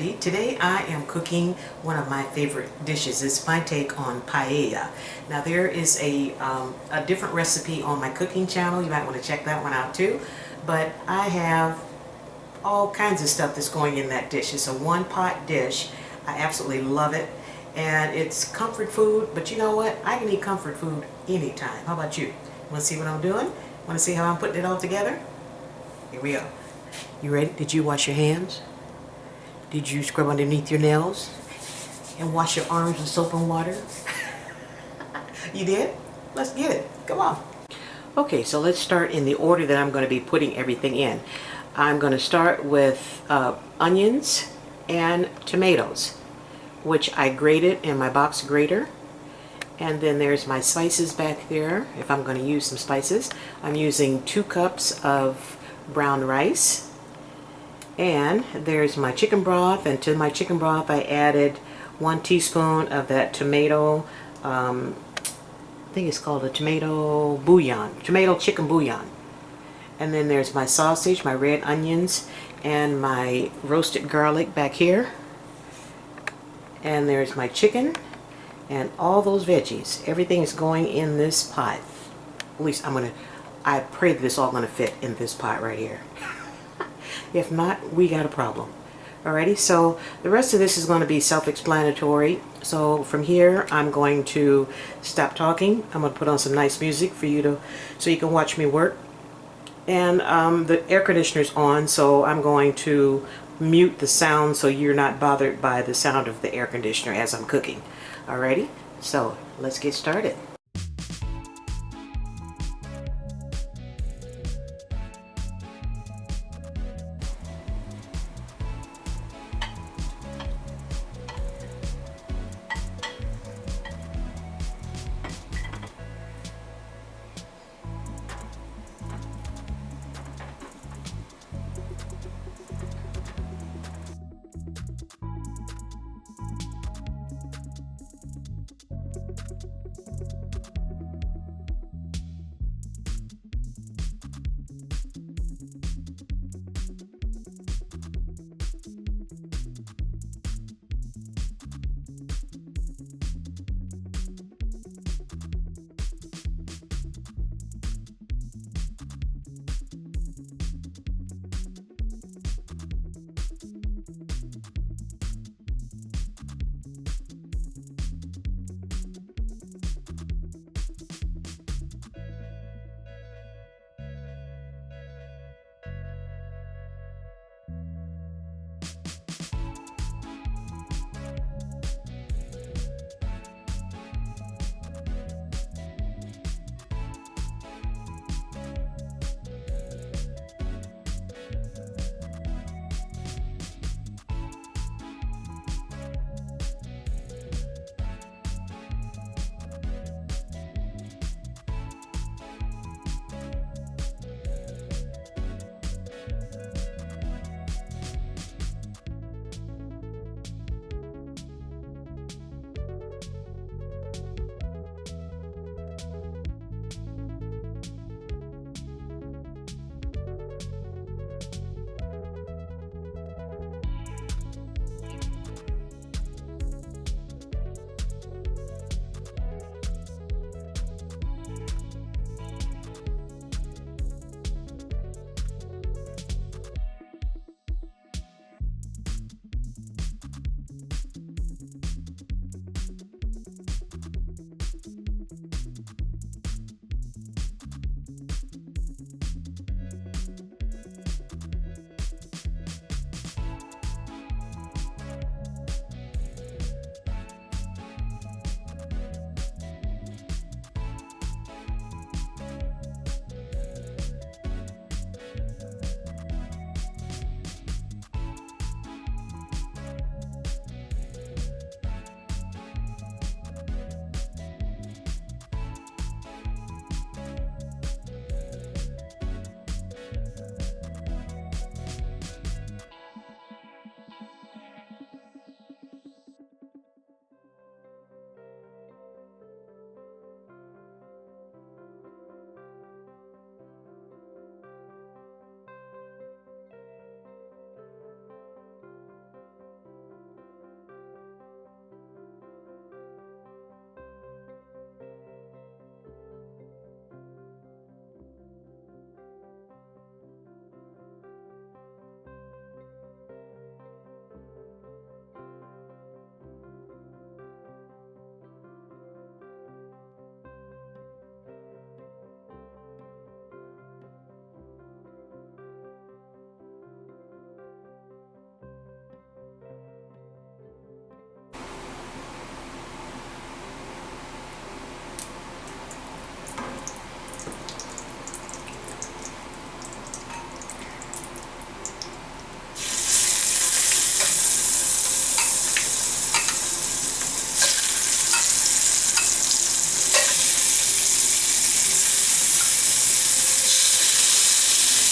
Alrighty, today I am cooking one of my favorite dishes. It's my take on paella. Now there is a different recipe on my cooking channel. You might want to check that one out too. But I have all kinds of stuff that's going in that dish. It's a one-pot dish. I absolutely love it. And it's comfort food, but you know what? I can eat comfort food anytime. How about you? Want to see what I'm doing? Want to see how I'm putting it all together? Here we go. You ready? Did you wash your hands? Did you scrub underneath your nails? And wash your arms with soap and water? You did? Let's get it. Come on. Okay, so let's start in the order that I'm going to be putting everything in. I'm going to start with onions and tomatoes, which I grated in my box grater. And then there's my spices back there, if I'm going to use some spices. I'm using 2 cups of brown rice. And there's my chicken broth, and to my chicken broth I added 1 teaspoon of that tomato, I think it's called a tomato bouillon, tomato chicken bouillon. And then there's my sausage, my red onions, and my roasted garlic back here. And there's my chicken, and all those veggies. Everything is going in this pot. At least I pray that it's all gonna fit in this pot right here. If not, we got a problem. Alrighty, so the rest of this is going to be self-explanatory. So from here, I'm going to stop talking. I'm going to put on some nice music for you so you can watch me work. And the air conditioner's on, so I'm going to mute the sound so you're not bothered by the sound of the air conditioner as I'm cooking. Alrighty, so let's get started.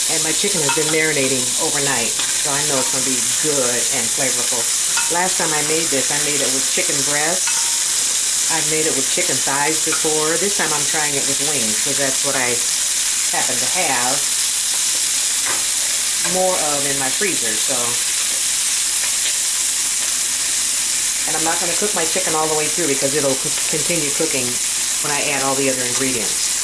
And my chicken has been marinating overnight, so I know it's going to be good and flavorful. Last time I made this, I made it with chicken breasts. I've made it with chicken thighs before. This time I'm trying it with wings, because that's what I happen to have more of in my freezer. So, and I'm not going to cook my chicken all the way through, because it'll continue cooking when I add all the other ingredients.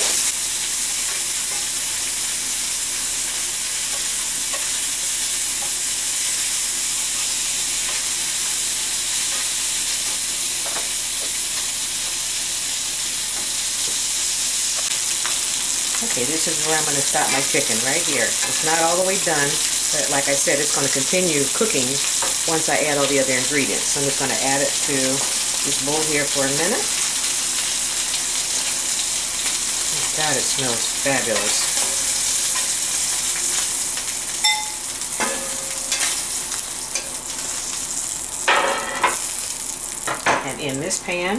Okay, this is where I'm going to stop my chicken, right here. It's not all the way done, but like I said, it's going to continue cooking once I add all the other ingredients. So I'm just going to add it to this bowl here for a minute. Oh God, it smells fabulous. And in this pan,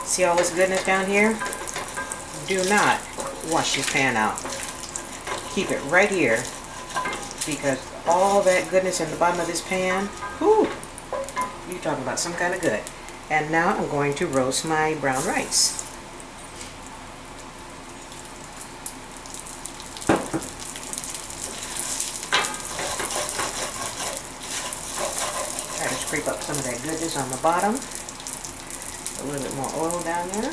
see all this goodness down here? Do not wash this pan out. Keep it right here, because all that goodness in the bottom of this pan, whew, you're talking about some kind of good. And now I'm going to roast my brown rice. Try to scrape up some of that goodness on the bottom. A little bit more oil down there.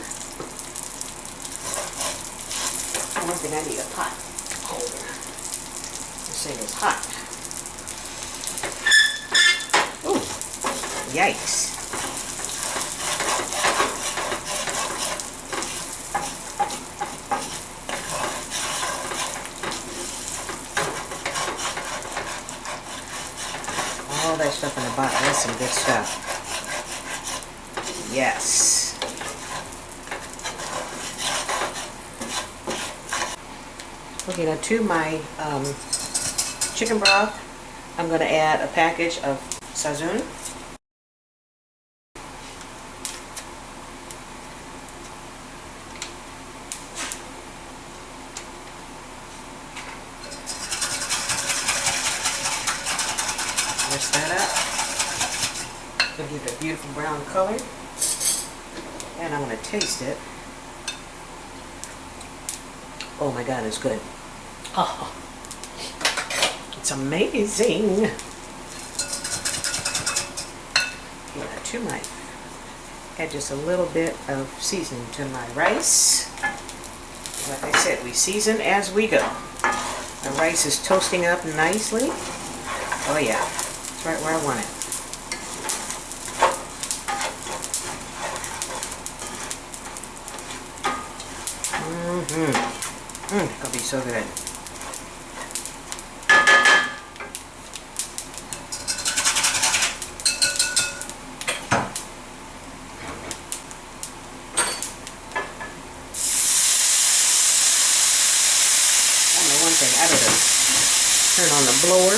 One thing, I need a pot holder. This thing is hot. Ooh, yikes. All that stuff in the bottom, that's some good stuff. Yes. Okay, now to my chicken broth, I'm going to add a package of Sazon. Mix that up to give it a beautiful brown color. And I'm going to taste it. Oh my God, it's good. Oh, it's amazing. Yeah, to my, add just a little bit of seasoning to my rice. Like I said, we season as we go. The rice is toasting up nicely. Oh yeah, it's right where I want it. It's gonna be so good. I know one thing, I better turn on the blower.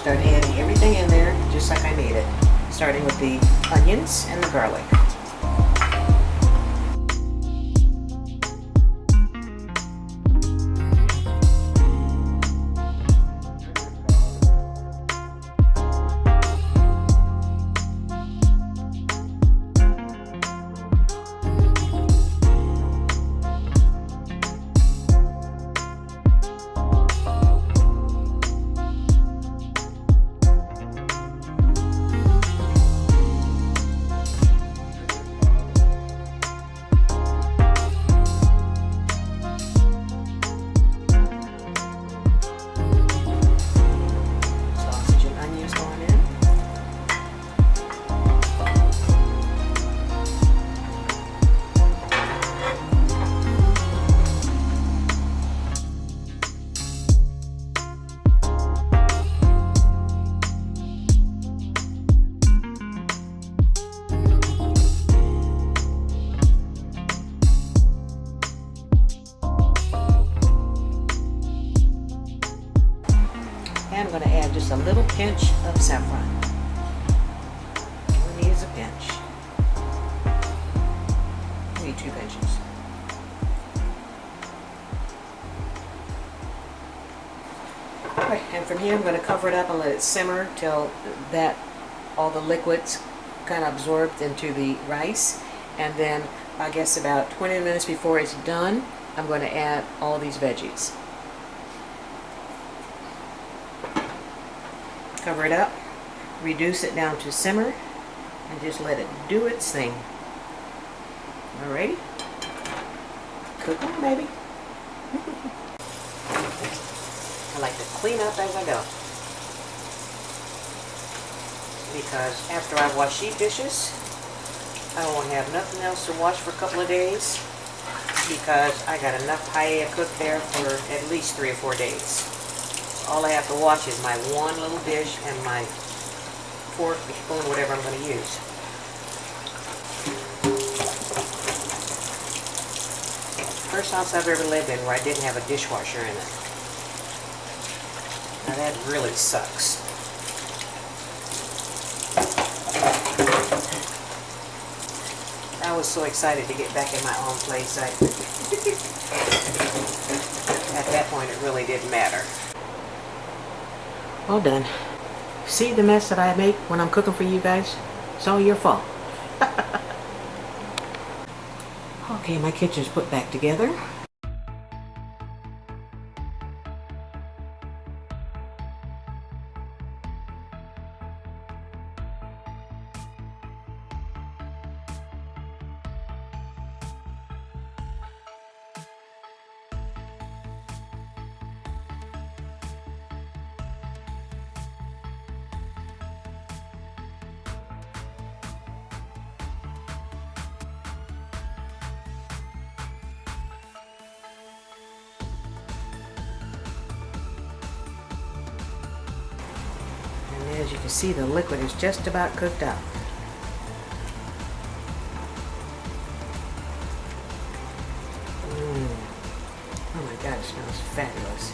Start adding everything in there just like I made it, starting with the onions and the garlic. pinch of saffron. All we need is a pinch. We need 2 pinches. Alright, and from here I'm going to cover it up and let it simmer till all the liquids kind of absorbed into the rice. And then I guess about 20 minutes before it's done, I'm going to add all these veggies. Cover it up, reduce it down to simmer, and just let it do its thing. Alrighty? Cook on, baby. I like to clean up as I go, because after I wash these dishes, I won't have nothing else to wash for a couple of days, because I got enough paella cooked there for at least 3 or 4 days. All I have to wash is my one little dish and my fork, spoon, whatever I'm going to use. First house I've ever lived in where I didn't have a dishwasher in it. Now that really sucks. I was so excited to get back in my own place. At that point, it really didn't matter. All done. See the mess that I make when I'm cooking for you guys? It's all your fault. Okay, my kitchen's put back together. And as you can see, the liquid is just about cooked up. Oh my God, it smells fabulous.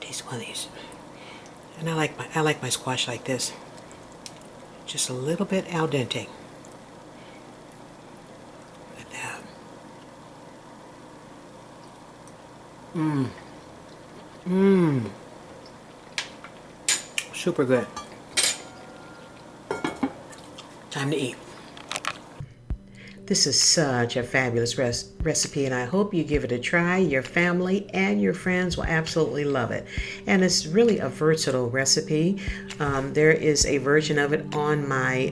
taste one of these. And I like my squash like this. Just a little bit al dente. Like that. Mmm. Mmm. Super good. Time to eat. This is such a fabulous recipe, and I hope you give it a try. Your family and your friends will absolutely love it. And it's really a versatile recipe. There is a version of it on my,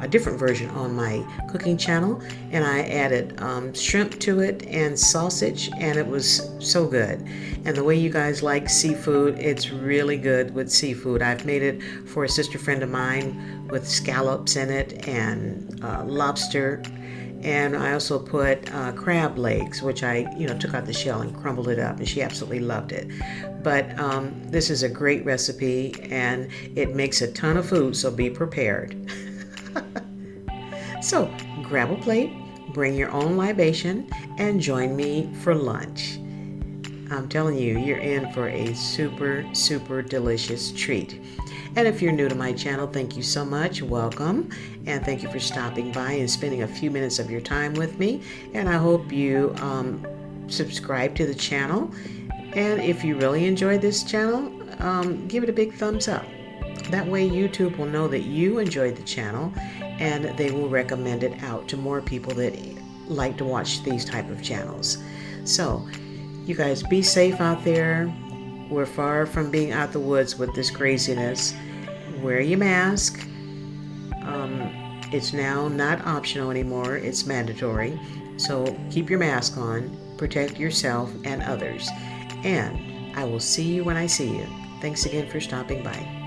a different version on my cooking channel, and I added shrimp to it and sausage, and it was so good. And the way you guys like seafood, it's really good with seafood. I've made it for a sister friend of mine with scallops in it and lobster. And I also put crab legs, which I, took out the shell and crumbled it up, and she absolutely loved it. But this is a great recipe, and it makes a ton of food, so be prepared. So grab a plate, bring your own libation, and join me for lunch. I'm telling you, you're in for a super, super delicious treat. And if you're new to my channel, thank you so much. Welcome. And thank you for stopping by and spending a few minutes of your time with me. And I hope you subscribe to the channel. And if you really enjoyed this channel, give it a big thumbs up. That way YouTube will know that you enjoyed the channel, and they will recommend it out to more people that like to watch these type of channels. So you guys be safe out there. We're far from being out the woods with this craziness. Wear your mask. It's now not optional anymore. It's mandatory. So keep your mask on. Protect yourself and others. And I will see you when I see you. Thanks again for stopping by.